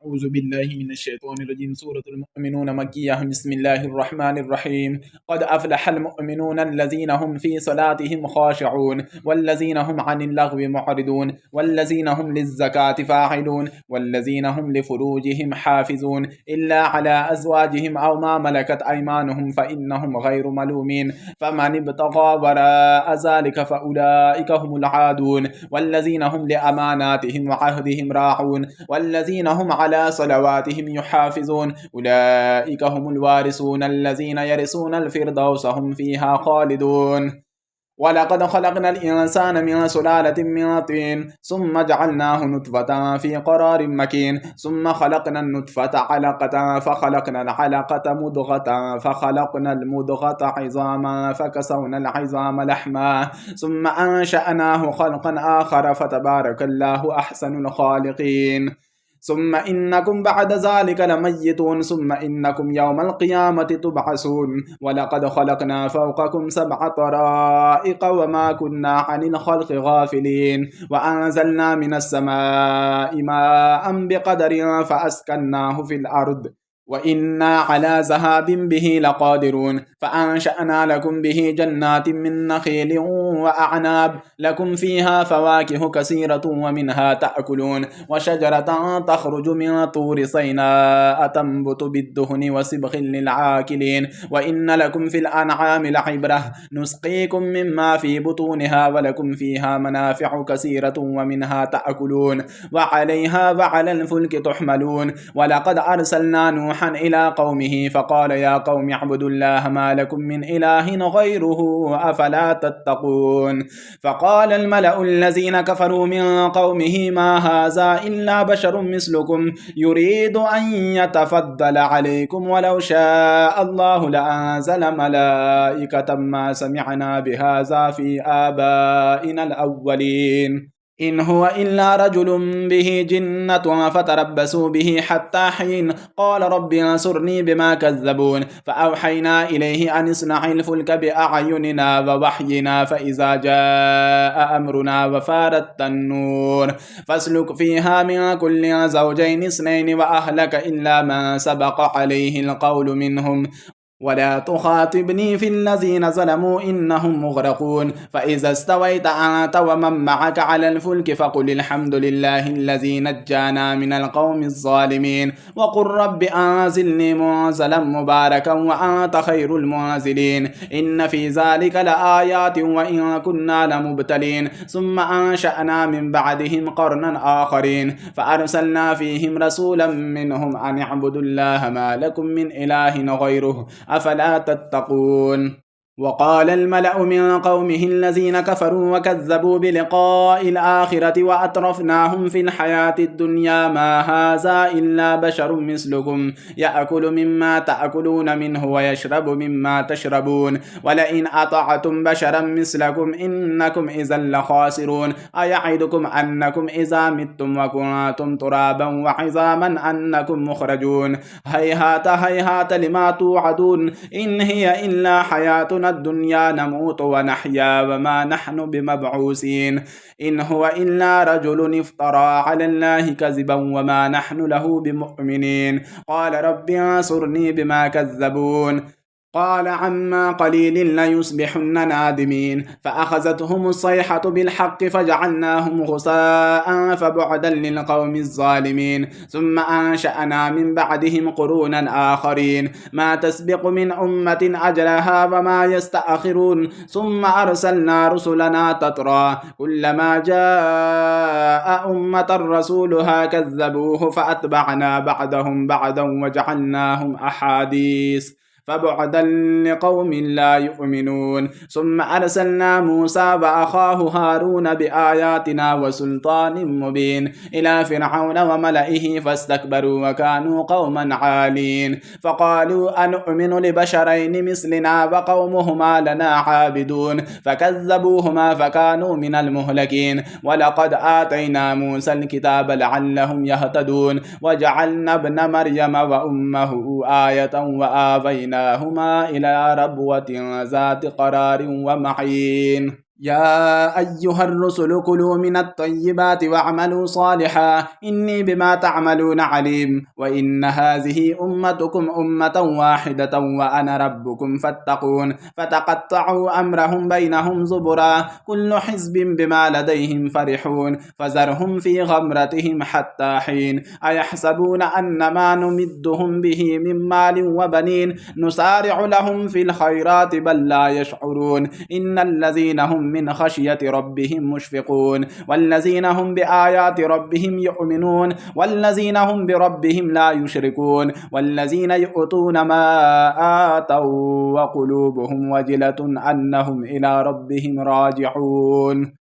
أعوذ بالله من الشيطان الرجيم. سورة المؤمنون مكية. بسم الله الرحمن الرحيم. قد أفلح المؤمنون الذين هم في صلاتهم خاشعون والذين هم عن اللغو معرضون والذين هم للزكاة فاعلون والذين هم لفروجهم حافظون إلا على أزواجهم أو ما ملكت أيمانهم فإنهم غير ملومين. فمن ابتغى وراء ذلك فأولئك هم العادون والذين هم لأماناتهم وعهدهم راعون والذين هم على صلواتهم يحافظون أولئك هم الوارثون الذين يرثون الفردوس هم فيها خالدون. ولقد خلقنا الإنسان من سلالة من طين ثم جعلناه نطفة في قرار مكين ثم خلقنا النطفة علقة فخلقنا العلقة مضغة فخلقنا المضغة عظاما فكسونا العظام لحما ثم أنشأناه خلقا آخر فتبارك الله أحسن الخالقين. ثم إنكم بعد ذلك لميتون ثم إنكم يوم القيامة تبعثون. ولقد خلقنا فوقكم 7 طرائق وما كنا عن الخلق غافلين وأنزلنا من السماء ماء بقدر فأسكناه في الأرض وإنا على ذهاب به لقادرون. فأنشأنا لكم به جنات من نخيل وأعناب لكم فيها فواكه كثيرة ومنها تأكلون وشجرة تخرج من طور سيناء تنبت بالدهن وصبغ للعاكلين. وإن لكم في الأنعام لعبرة نسقيكم مما في بطونها ولكم فيها منافع كثيرة ومنها تأكلون وعليها وعلى الفلك تحملون. ولقد أرسلنا نوحا إلى قومه فقال يا قوم اعبدوا الله ما لكم من إله غيره أفلا تتقون. فقال الملأ الذين كفروا من قومه ما هذا إلا بشر مثلكم يريد أن يتفضل عليكم ولو شاء الله لأنزل ملائكة ما سمعنا بهذا في آبائنا الأولين إن هو إلا رجل به جنة فتربصوا به حتى حين. قال رب انصرني بما كذبون. فأوحينا إليه أن اصنع الفلك بأعيننا ووحينا فإذا جاء أمرنا وفارت النور فاسلك فيها من كل زوجين 2 وأهلك إلا من سبق عليه القول منهم ولا تخاطبني في الذين ظلموا إنهم مغرقون. فإذا استويت أنت ومن معك على الفلك فقل الحمد لله الذي نجانا من القوم الظالمين وقل رب أنزلني منزلا مباركا وأنت خير المنزلين. إن في ذلك لآيات وإن كنا لمبتلين. ثم أنشأنا من بعدهم قرنا آخرين فأرسلنا فيهم رسولا منهم أن اعبدوا الله ما لكم من إله غيره أفلا تتقون. وقال الملأ من قومه الذين كفروا وكذبوا بلقاء الآخرة وأترفناهم في الحياة الدنيا ما هذا إلا بشر مثلكم يأكل مما تأكلون منه ويشرب مما تشربون ولئن أطعتم بشرا مثلكم إنكم إذا لخاسرون. أيعدكم أنكم إذا متم وكنتم ترابا وعظاما أنكم مخرجون. هيهات هيهات لما توعدون إن هي إلا حياتنا الدنيا نموت ونحيا وما نحن بمبعوثين. إن هو إلا رجل افترى على الله كذبا وما نحن له بمؤمنين. قال رب انصرني بما كذبون. قال عما قليل ليصبحن نادمين. فأخذتهم الصيحة بالحق فجعلناهم غثاء فبعدا للقوم الظالمين. ثم أنشأنا من بعدهم قرونا آخرين ما تسبق من أمة أجلها وما يستأخرون. ثم أرسلنا رسلنا تترى كلما جاء أمة رسولها كذبوه فأتبعنا بعدهم بعدا وجعلناهم أحاديث فبعدا لقوم لا يؤمنون. ثم أرسلنا موسى وأخاه هارون بآياتنا وسلطان مبين إلى فرعون وملئه فاستكبروا وكانوا قوما عالين. فقالوا أنؤمن لبشرين مثلنا وقومهما لنا عابدون فكذبوهما فكانوا من المهلكين. ولقد آتينا موسى الكتاب لعلهم يهتدون وجعلنا ابن مريم وأمه آية وآوينا إلى ربوة ذات قرار ومعين. يا أيها الرسل كلوا من الطيبات واعملوا صالحا إني بما تعملون عليم وإن هذه أمتكم أمة واحدة وأنا ربكم فاتقون فتقطعوا أمرهم بينهم زبرا كل حزب بما لديهم فرحون فذرهم في غمرتهم حتى حين أيحسبون أن ما نمدهم به من مال وبنين نسارع لهم في الخيرات بل لا يشعرون إن الذين هم من خشية ربهم مشفقون والذين هم بآيات ربهم يؤمنون والذين هم بربهم لا يشركون والذين يؤتون ما آتوا وقلوبهم وجلة أنهم إلى ربهم راجعون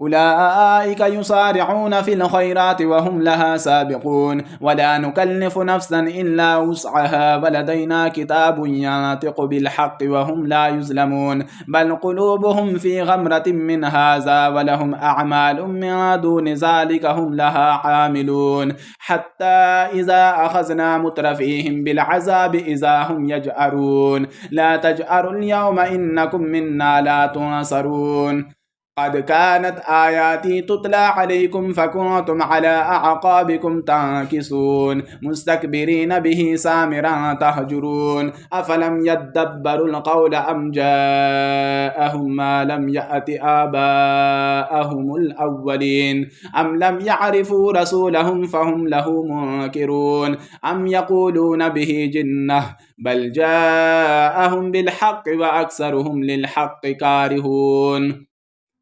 أولئك يسارعون في الخيرات وهم لها سابقون ولا نكلف نفسا إلا وسعها ولدينا كتاب ينطق بالحق وهم لا يظلمون بل قلوبهم في غمرة من هذا ولهم أعمال من دون ذلك هم لها عاملون حتى إذا أخذنا مترفيهم بالعذاب إذا هم يجأرون لا تجأروا اليوم إنكم منا لا تنصرون قد كانت آياتي تتلى عليكم فكنتم على أعقابكم تنكصون مستكبرين به سامرا تهجرون أفلم يدبروا القول أم جاءهم ما لم يأت آباءهم الأولين أم لم يعرفوا رسولهم فهم له منكرون أم يقولون به جنة بل جاءهم بالحق وأكثرهم للحق كارهون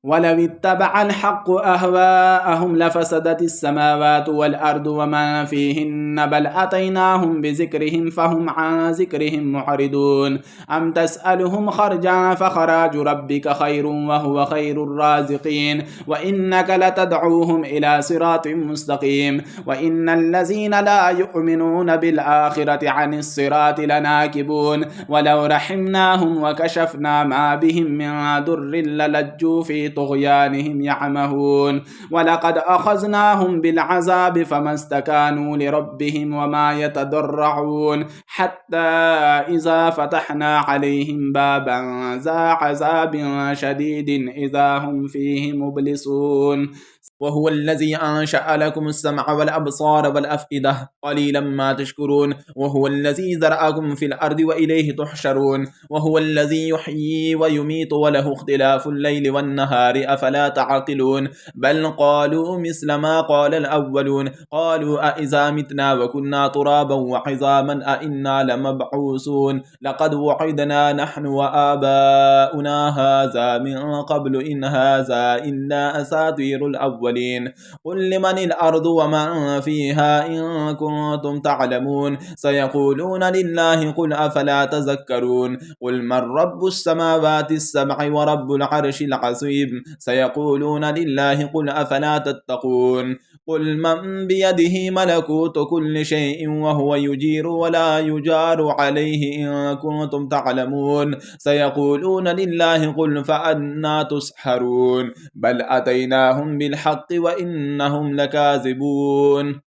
ولو اتبع الحق أهواءهم لفسدت السماوات والأرض وما فيهن بل أتيناهم بذكرهم فهم عن ذكرهم معرضون أم تسألهم خرجا فخراج ربك خير وهو خير الرازقين وإنك لتدعوهم إلى صراط مستقيم وإن الذين لا يؤمنون بالآخرة عن الصراط لناكبون ولو رحمناهم وكشفنا ما بهم من ضر للجوا في طغيانهم يعمهون ولقد أخذناهم بالعذاب فما استكانوا لربهم وما يتضرعون حتى إذا فتحنا عليهم بابا ذا عذاب شديد إذا هم فيه مبلسون وهو الذي أنشأ لكم السمع والأبصار والأفئدة قليلا ما تشكرون وهو الذي ذرأكم في الأرض وإليه تحشرون وهو الذي يحيي ويميت وله اختلاف الليل والنهار أفلا تعقلون بل قالوا مثل ما قال الأولون قالوا أإذا متنا وكنا ترابا وعظاما أإنا لمبعوثون لقد وعدنا نحن وآباؤنا هذا من قبل إن هذا إلا أساطير الأولين قل لمن الأرض ومن فيها إن كنتم تعلمون سيقولون لله قل أفلا تذكرون قل من رب السماوات السبع ورب العرش العظيم سيقولون لله قل أفلا تتقون قل من بيده ملكوت كل شيء وهو يجير ولا يجار عليه إن كنتم تعلمون سيقولون لله قل فأنا تسحرون بل أتيناهم بالحق وإنهم لكاذبون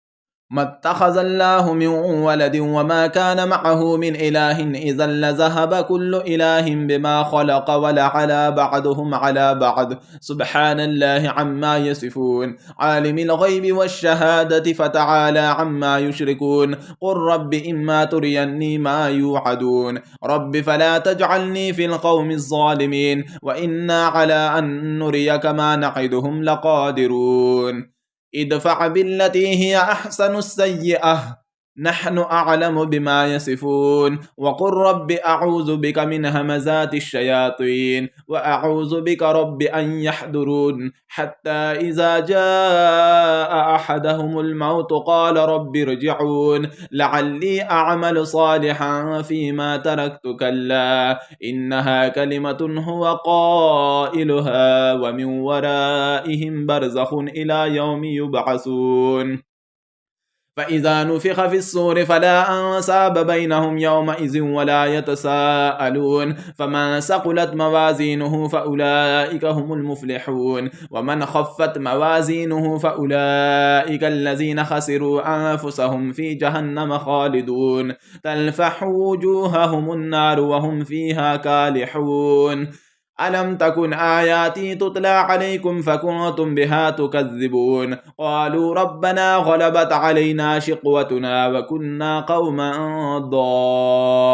ما اتخذ الله من ولد وما كان معه من إله إذا لذهب كل إله بما خلق ولعلى بعضهم على بعض سبحان الله عما يصفون عالم الغيب والشهادة فتعالى عما يشركون قل رب إما تريني ما يوعدون رب فلا تجعلني في القوم الظالمين وإنا على أن نريك ما نعدهم لقادرون ادفع بالتي هي أحسن السيئة نحن أعلم بما يصفون وقل رب أعوذ بك من همزات الشياطين وأعوذ بك رب أن يحضرون حتى إذا جاء أحدهم الموت قال رب ارجعون لعلي أعمل صالحا فيما تركت كلا إنها كلمة هو قائلها ومن ورائهم برزخ إلى يوم يبعثون فإذا نفخ في الصور فلا أنساب بينهم يومئذ ولا يتساءلون فمن ثقلت موازينه فأولئك هم المفلحون ومن خفت موازينه فأولئك الذين خسروا أنفسهم في جهنم خالدون تلفح وجوههم النار وهم فيها كالحون ألم تكن آياتي تتلى عليكم فكنتم بها تكذبون قالوا ربنا غلبت علينا شقوتنا وكنا قوما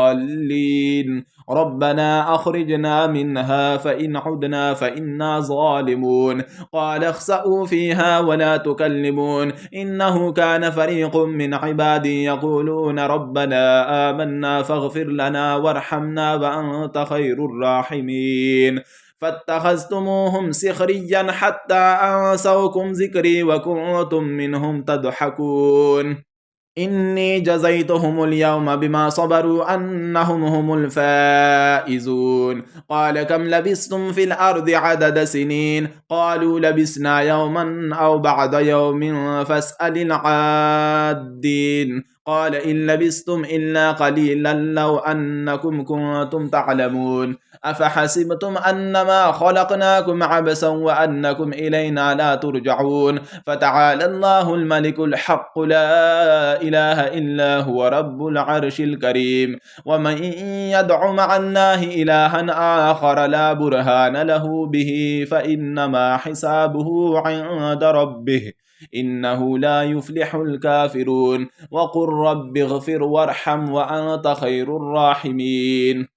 ضالين ربنا أخرجنا منها فإن عدنا فإنا ظالمون قال اخسئوا فيها ولا تكلمون إنه كان فريق من عبادي يقولون ربنا آمنا فاغفر لنا وارحمنا وأنت خير الراحمين فاتخذتموهم سخريا حتى أنسوكم ذكري وكنتم منهم تضحكون إني جزيتهم اليوم بما صبروا أنهم هم الفائزون قال كم لبثتم في الأرض عدد سنين قالوا لبثنا يوما أو بعد يوم فاسأل العادين قال إن لبثتم إلا قليلا لو أنكم كنتم تعلمون أفحسبتم أنما خلقناكم عبثا وأنكم إلينا لا ترجعون فتعالى الله الملك الحق لا إله إلا هو رب العرش الكريم ومن يدع مع الله إلها آخر لا برهان له به فإنما حسابه عند ربه إنه لا يفلح الكافرون وقل رب اغفر وارحم وأنت خير الراحمين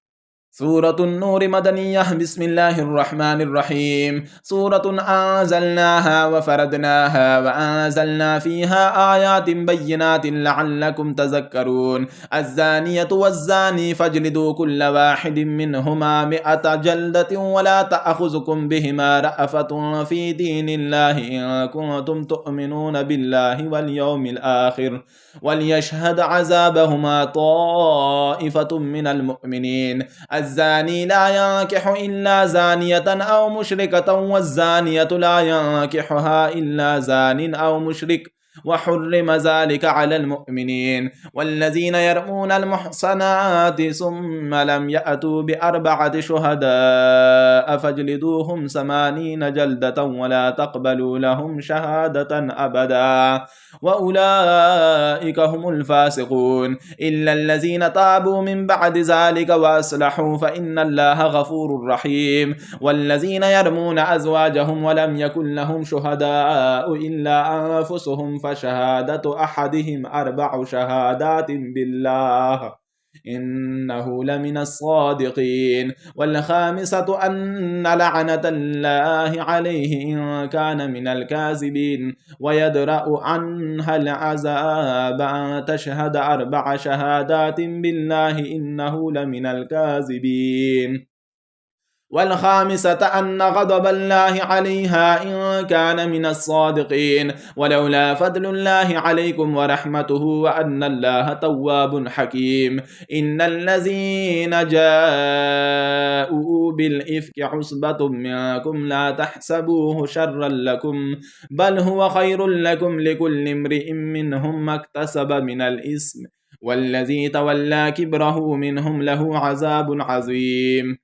سورة النور مدنية بسم الله الرحمن الرحيم سورة أنزلناها وفردناها وأنزلنا فيها آيات بينات لعلكم تذكرون الزانية والزاني فاجلدوا كل واحد منهما 100 جلدة ولا تأخذكم بهما رأفة في دين الله إن كنتم تؤمنون بالله واليوم الآخر وليشهد عذابهما طائفة من المؤمنين الزاني لا ينكح إلا زانية أو مشركة والزانية لا ينكحها إلا زان أو مشرك وحرم ذلك على المؤمنين والذين يرمون المحصنات ثم لم يأتوا ب4 شهداء فاجلدوهم 80 جلدة ولا تقبلوا لهم شهادة أبدا وأولئك هم الفاسقون إلا الذين تابوا من بعد ذلك وأصلحوا فإن الله غفور رحيم والذين يرمون أزواجهم ولم يكن لهم شهداء إلا أنفسهم فشهادة أحدهم 4 شهادات بالله إنه لمن الصادقين والخامسة أن لعنة الله عليه إن كان من الكاذبين ويدرأ عنها العذاب أن تشهد 4 شهادات بالله إنه لمن الكاذبين والخامسة أن غضب الله عليها إن كان من الصادقين ولولا فضل الله عليكم ورحمته وأن الله تواب حكيم إن الذين جاءوا بالإفك عصبة منكم لا تحسبوه شرا لكم بل هو خير لكم لكل امرئ منهم ما اكتسب من الإثم والذي تولى كبره منهم له عذاب عظيم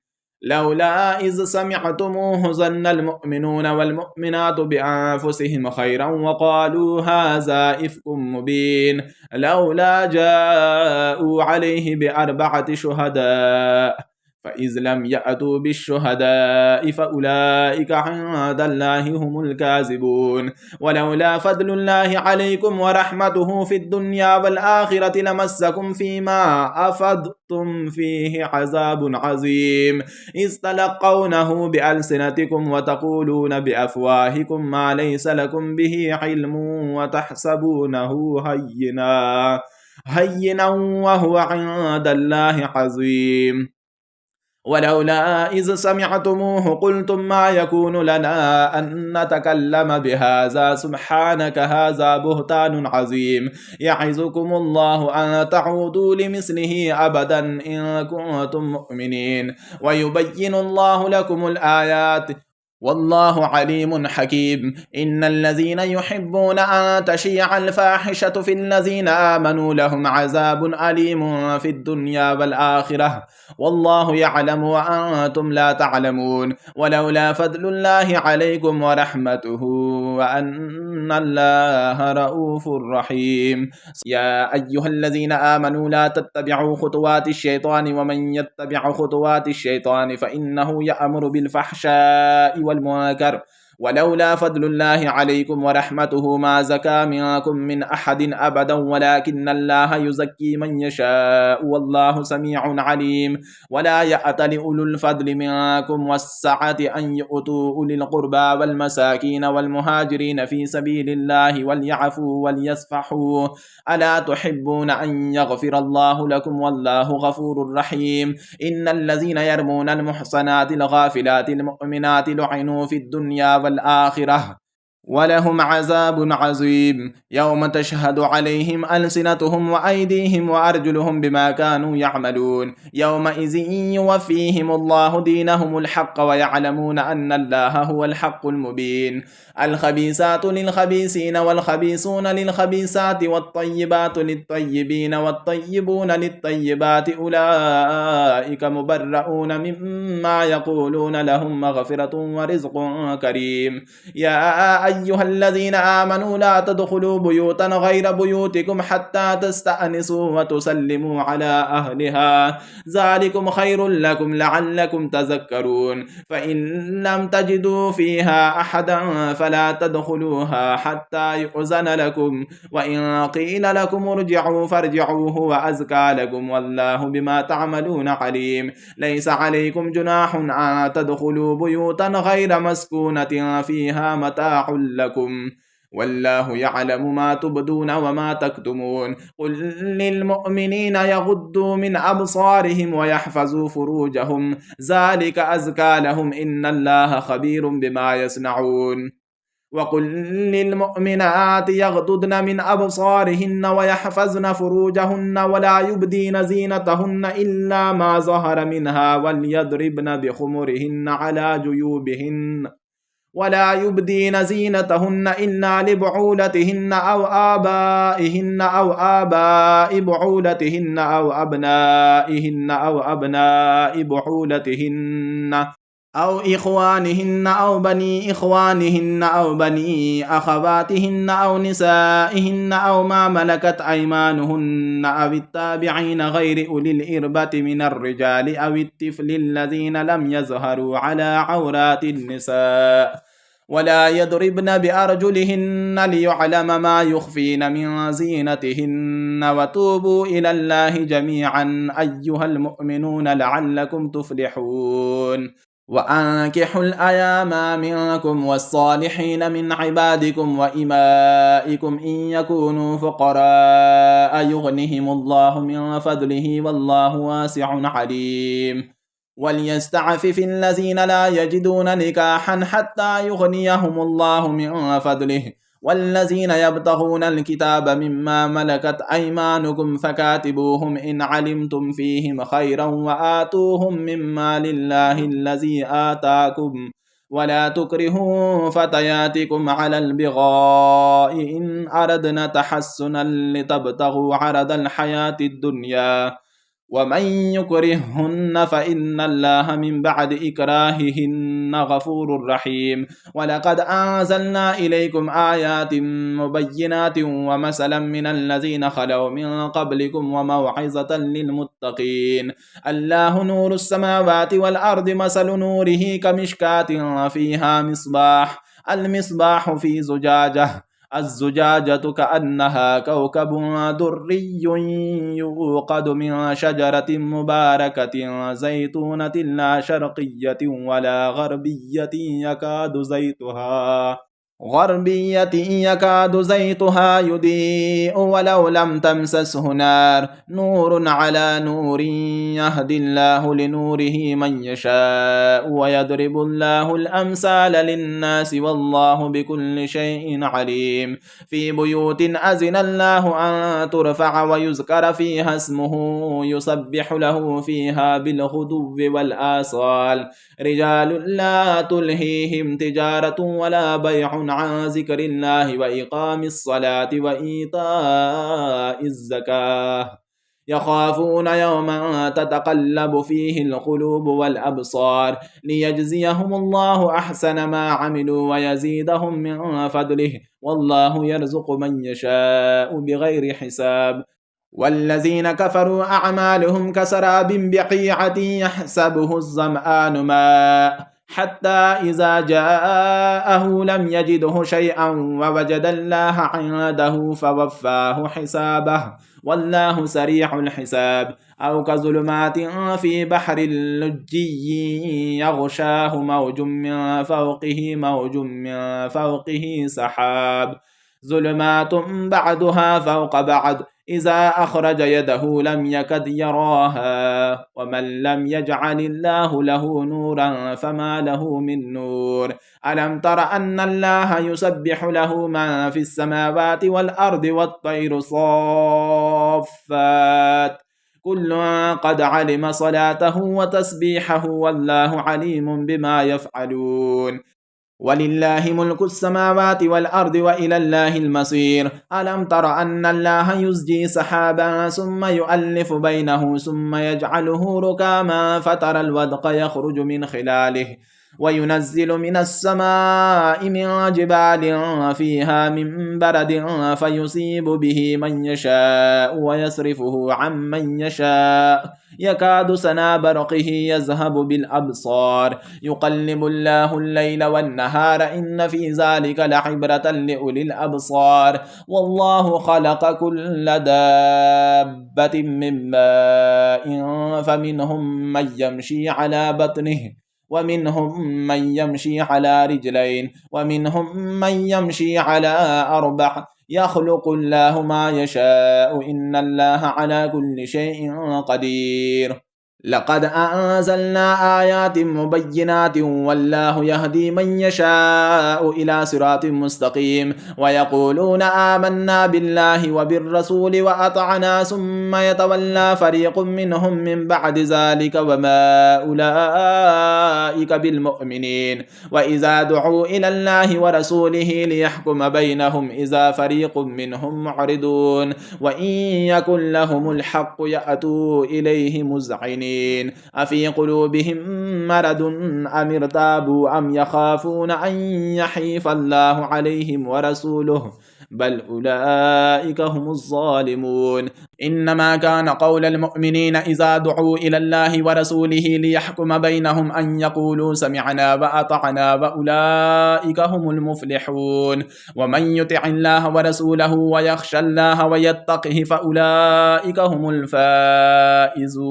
لولا إذ سمعتموه ظن المؤمنون والمؤمنات بأنفسهم خيرا وقالوا هذا إفك مبين لولا جاءوا عليه ب4 شهداء فإذ لم يأتوا بالشهداء فأولئك عند الله هم الكاذبون ولولا فضل الله عليكم ورحمته في الدنيا والآخرة لمسكم فيما أفضتم فيه عذاب عظيم إذ تلقونه بألسنتكم وتقولون بأفواهكم ما ليس لكم به علم وتحسبونه هينا وهو عند الله عظيم ولولا إذ سمعتموه قلتم ما يكون لنا أن نتكلم بهذا سبحانك هذا بهتان عظيم يعظكم الله أن تعودوا لمثله أبدا إن كنتم مؤمنين ويبين الله لكم الآيات والله عليم حكيم. إن الذين يحبون أن تشيع الفاحشة في الذين آمنوا لهم عذاب أليم في الدنيا والآخرة والله يعلم وأنتم لا تعلمون. ولولا فضل الله عليكم ورحمته وأن الله رؤوف رحيم. يا أيها الذين آمنوا لا تتبعوا خطوات الشيطان ومن يتبع خطوات الشيطان فإنه يأمر بالفحشاء والمنكر ولولا فضل الله عليكم ورحمته ما زكى منكم من أحد أبدا ولكن الله يزكي من يشاء والله سميع عليم. ولا يأتل أولو الفضل منكم والسعة أن يؤتوا أولي القربى والمساكين والمهاجرين في سبيل الله وليعفوا وليصفحوا ألا تحبون أن يغفر الله لكم والله غفور رحيم. إن الذين يرمون المحصنات الغافلات المؤمنات لعنوا في الدنيا والآخرة ولهم عذاب عظيم يوم تشهد عليهم ألسنتهم وأيديهم وأرجلهم بما كانوا يعملون يومئذ يوفيهم الله دينهم الحق ويعلمون أن الله هو الحق المبين. الخبيثات للخبيثين والخبيثون للخبيثات والطيبات للطيبين والطيبون للطيبات أولئك مبرؤون مما يقولون لهم مغفرة ورزق كريم. يا أيها الذين آمنوا لا تدخلوا بيوتا غير بيوتكم حتى تستأنسوا وتسلموا على أهلها ذلكم خير لكم لعلكم تذكرون. فإن لم تجدوا فيها أحدا فلا تدخلوها حتى يؤذن لكم وإن قيل لكم ارجعوا فارجعوا هو أزكى لكم والله بما تعملون عليم. ليس عليكم جناح أن تدخلوا بيوتا غير مسكونة فيها متاع لكم والله يعلم ما تبدون وما تكتمون. قل للمؤمنين يغضوا من أبصارهم ويحفظوا فروجهم ذلك أزكى لهم إن الله خبير بما يصنعون. وقل للمؤمنات يغضضن من أبصارهن ويحفظن فروجهن ولا يبدين زينتهن إلا ما ظهر منها وليضربن بخمرهن على جيوبهن ولا يبدين زينتهن إلا لبعولتهن أو آبائهن أو آباء بعولتهن أو أبنائهن أو أبناء بعولتهن أو إخوانهن أو بني إخوانهن أو بني أخواتهن أو نسائهن أو ما ملكت أيمانهن أو التابعين غير أولي الإربة من الرجال أو الطفل الذين لم يظهروا على عورات النساء ولا يضربن بأرجلهن ليعلم ما يخفين من زينتهن وتوبوا إلى الله جميعا أيها المؤمنون لعلكم تفلحون. وأنكحوا الأيام منكم والصالحين من عبادكم وإمائكم إن يكونوا فقراء يغنهم الله من فضله والله واسع عليم. وليستعفف الذين لا يجدون نكاحا حتى يغنيهم الله من فضله والذين يبتغون الكتاب مما ملكت أيمانكم فكاتبوهم إن علمتم فيهم خيرا وآتوهم مما لله الذي آتاكم ولا تكرهوا فتياتكم على البغاء إن أردنا تحسنا لتبتغوا عرض الحياة الدنيا ومن يكرههن فإن الله من بعد إكراههن غفور رحيم. ولقد أنزلنا إليكم آيات مبينات ومثلا من الذين خلوا من قبلكم وموعظة للمتقين. الله نور السماوات والأرض مثل نوره كمشكاة فيها مصباح المصباح في زجاجة الزجاجة كأنها كوكب دري يوقد من شجرة مباركة زيتونة لا شرقية ولا غربية يكاد زيتها غربية يكاد زيتها يضيء ولو لم تمسسه نار نور على نور يهدي الله لنوره من يشاء ويضرب الله الأمثال للناس والله بكل شيء عليم في بيوت أذن الله أن ترفع ويذكر فيها اسمه يسبح له فيها بالغدو والآصال رجال لا تلهيهم تجارة ولا بيع عن ذكر الله وإقام الصلاة وإيتاء الزكاة يخافون يوما تتقلب فيه القلوب والأبصار ليجزيهم الله أحسن ما عملوا ويزيدهم من فضله والله يرزق من يشاء بغير حساب والذين كفروا أعمالهم كسراب بقيعة يحسبه الظمآن ماء حتى إذا جاءه لم يجده شيئا ووجد الله عنده فوفاه حسابه والله سريع الحساب أو كظلمات في بحر لجي يغشاه موج من فوقه سحاب ظلمات بعدها فوق بعد إذا أخرج يده لم يكد يراها ومن لم يجعل الله له نورا فما له من نور ألم تر أن الله يسبح له من في السماوات والأرض والطير صافات كل قد علم صلاته وتسبيحه والله عليم بما يفعلون ولله ملك السماوات والأرض وإلى الله المصير ألم تر أن الله يزجي سحابا ثم يؤلف بينه ثم يجعله ركاما فترى الودق يخرج من خلاله وينزل من السماء من جبال فيها من برد فيصيب به من يشاء ويصرفه عن من يشاء يكاد سنا برقه يذهب بالأبصار يقلب الله الليل والنهار إن في ذلك لعبرة لأولي الأبصار والله خلق كل دابة من ماء فمنهم من يمشي على بطنه ومنهم من يمشي على رجلين ومنهم من يمشي على أربع يخلق الله ما يشاء إن الله على كل شيء قدير لقد أنزلنا آيات مبينات والله يهدي من يشاء إلى صراط مستقيم ويقولون آمنا بالله وبالرسول وأطعنا ثم يتولى فريق منهم من بعد ذلك وما أولئك بالمؤمنين وإذا دعوا إلى الله ورسوله ليحكم بينهم إذا فريق منهم معرضون وإن يكن لهم الحق يأتوا إليه مذعنين أفي قلوبهم مرض أم ارتابوا أم يخافون أن يحيف الله عليهم ورسوله بل أولئك هم الظالمون إنما كان قول المؤمنين إذا دعوا إلى الله ورسوله ليحكم بينهم أن يقولوا سمعنا وأطعنا وأولئك هم المفلحون ومن يطع الله ورسوله ويخشى الله ويتقه فأولئك هم الفائزون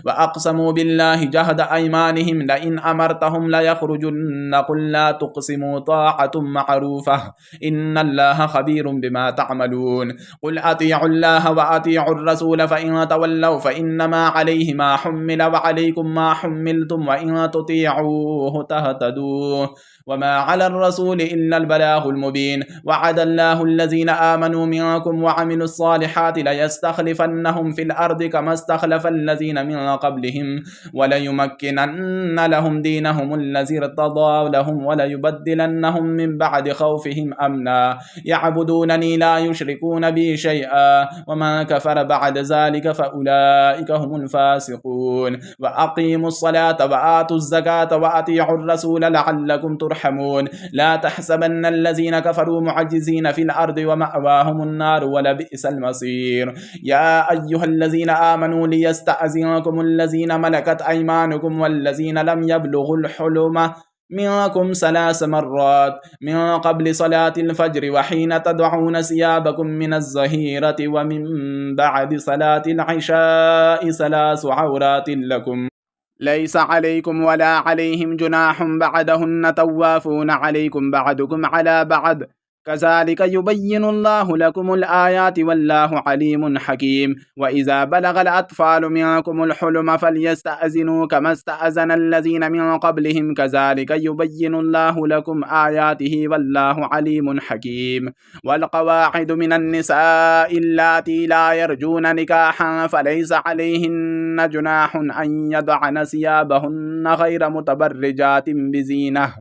وأقسموا بالله جهد أيمانهم لئن أمرتهم ليخرجن قل لا تقسموا طاعة معروفة إن الله خبير بما تعملون قل أطيعوا الله وأطيعوا الرسول فإن تولوا فإنما عليه ما حمل وعليكم ما حملتم وإن تطيعوه تهتدوا وما على الرسول إلا البلاغ المبين وعد الله الذين آمنوا منكم وعملوا الصالحات ليستخلفنهم في الأرض كما استخلف الذين من قبلهم وليمكنن لهم دينهم الذي ارتضى لهم وليبدلنهم من بعد خوفهم أمنا يعبدونني لا يشركون بي شيئا ومن كفر بعد ذلك فأولئك هم الفاسقون وأقيموا الصلاة وآتوا الزكاة وأطيعوا الرسول لعلكم ترحمون لا تحسبن الذين كفروا معجزين في الأرض ومأواهم النار ولبئس المصير يا أيها الذين آمنوا ليستأذنكم الذين ملكت أيمانكم والذين لم يبلغوا الحلم منكم 3 مرات من قبل صلاة الفجر وحين تدعون ثيابكم من الظهيرة ومن بعد صلاة العشاء 3 عورات لكم ليس عليكم ولا عليهم جناح بعدهن توافون عليكم بعدكم على بعد كذلك يبين الله لكم الآيات والله عليم حكيم وإذا بلغ الأطفال منكم الحلم فليستأذنوا كما استأذن الذين من قبلهم كذلك يبين الله لكم آياته والله عليم حكيم والقواعد من النساء اللاتي لا يرجون نكاحا فليس عليهن جناح أن يضعن ثيابهن غير متبرجات بزينة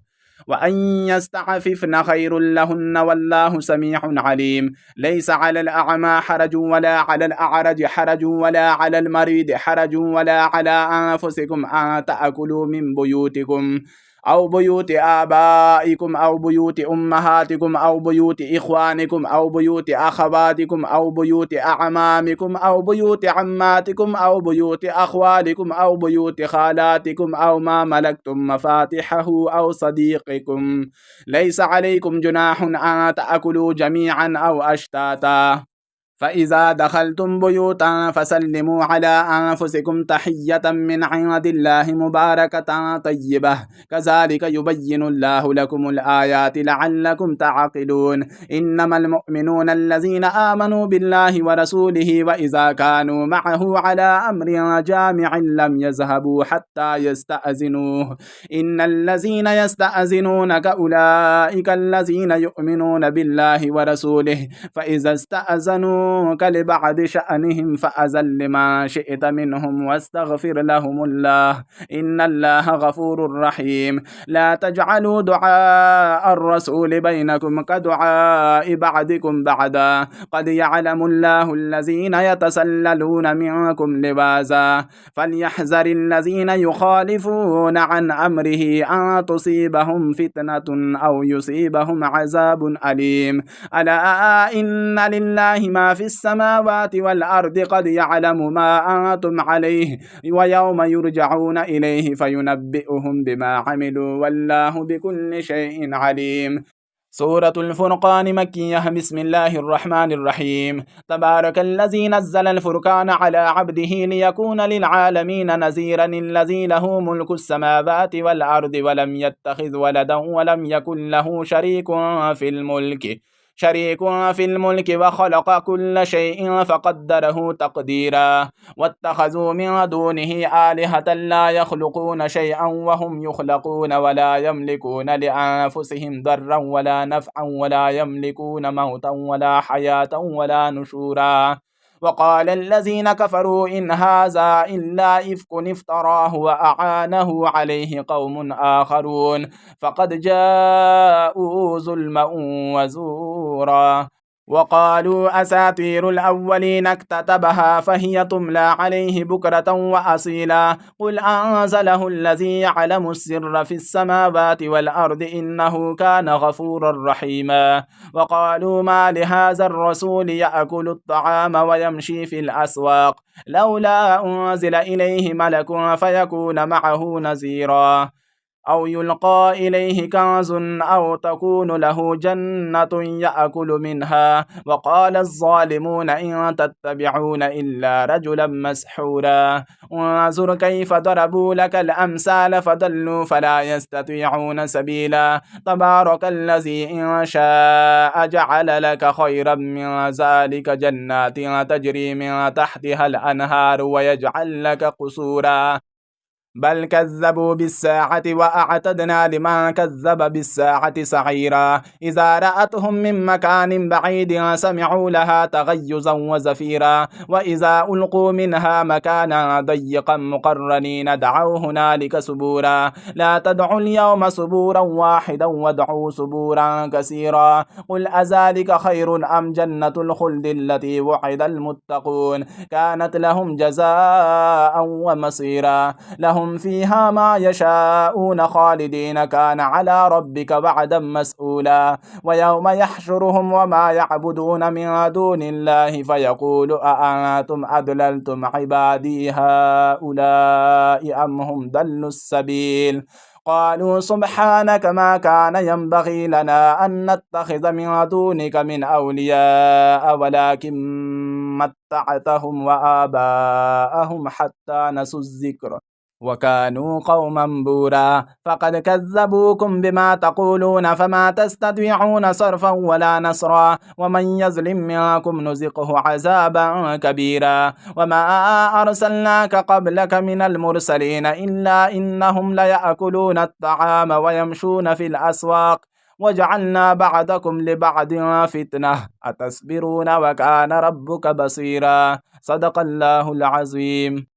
وأن يستعففن خير لهن والله سميع عليم ليس على الأعمى حرج ولا على الأعرج حرج ولا على المريض حرج ولا على أنفسكم أن تأكلوا من بيوتكم أو بيوت آبائكم أو بيوت أمهاتكم أو بيوت إخوانكم أو بيوت أخواتكم أو بيوت أعمامكم أو بيوت عماتكم أو بيوت أخوالكم أو بيوت خالاتكم أو ما ملكتم مفاتحه أو صديقكم ليس عليكم جناح أن تأكلوا جميعا أو أشتاتا فإذا دخلتم بيوتا فسلموا على أنفسكم تحية من عند الله مباركة طيبة كذلك يبين الله لكم الآيات لعلكم تعقلون إنما المؤمنون الذين آمنوا بالله ورسوله وإذا كانوا معه على أمر جامع لم يذهبوا حتى يستأذنوه إن الذين يستأذنونك أولئك الذين يؤمنون بالله ورسوله فإذا استأذنوا لبعض شأنهم فأذن لما شئت منهم واستغفر لهم الله إن الله غفور رحيم لا تجعلوا دعاء الرسول بينكم كدعاء بعضكم بعضا قد يعلم الله الذين يتسللون منكم لواذا فليحذر الذين يخالفون عن أمره أن تصيبهم فتنة أو يصيبهم عذاب أليم ألا إن لله ما في السماوات والأرض قد يعلم ما أنتم عليه ويوم يرجعون إليه فينبئهم بما عملوا والله بكل شيء عليم سورة الفرقان مكية بسم الله الرحمن الرحيم تبارك الذي نزل الفرقان على عبده ليكون للعالمين نذيرا الذي له ملك السماوات والأرض ولم يتخذ ولدا ولم يكن له شريك في الملك وخلق كل شيء فقدره تقديرا واتخذوا من دونه آلهة لا يخلقون شيئا وهم يخلقون ولا يملكون لأنفسهم ضرا ولا نفعا ولا يملكون موتا ولا حياة ولا نشورا وقال الذين كفروا إن هذا إلا إفك افتراه وأعانه عليه قوم آخرون فقد جاءوا ظلما وزورا وقالوا أساطير الأولين اكتتبها فهي تملى عليه بكرة وأصيلا قل أنزله الذي يعلم السر في السماوات والأرض إنه كان غفورا رحيما وقالوا ما لهذا الرسول يأكل الطعام ويمشي في الأسواق لولا أنزل إليه ملك فيكون معه نذيرا أو يلقى إليه كنز أو تكون له جنة يأكل منها وقال الظالمون إن تتبعون إلا رجلا مسحورا انظر كيف ضربوا لك الأمثال فضلوا فلا يستطيعون سبيلا تبارك الذي إن شاء جعل لك خيرا من ذلك جنات تجري من تحتها الأنهار ويجعل لك قصورا بل كذبوا بالساعة وأعتدنا لمن كذب بالساعة سعيرا إذا رأتهم من مكان بعيد سمعوا لها تغيظا وزفيرا وإذا ألقوا منها مكانا ضيقا مقرنين دعوا هنالك سبورا لا تدعوا اليوم سبورا واحدا وادعوا سبورا كثيرا قل أذلك خير أم جنة الخلد التي وعد المتقون كانت لهم جزاء ومصيرا لهم فيها ما يشاءون خالدين كان على ربك وعدا مسؤولا ويوم يحشرهم وما يعبدون من دون الله فيقول أأنتم أضللتم عبادي هؤلاء أم هم ضلوا السبيل قالوا سبحانك ما كان ينبغي لنا أن نتخذ من دونك من أولياء ولكن متعتهم وآباءهم حتى نسوا الذكر وكانوا قوما بورا فقد كذبوكم بما تقولون فما تستطيعون صرفا ولا نصرا ومن يظلم منكم نزقه عذابا كبيرا وما أرسلناك قبلك من المرسلين إلا إنهم ليأكلون الطعام ويمشون في الأسواق وجعلنا بعضكم لبعض فتنة أتصبرون وكان ربك بصيرا. صدق الله العظيم.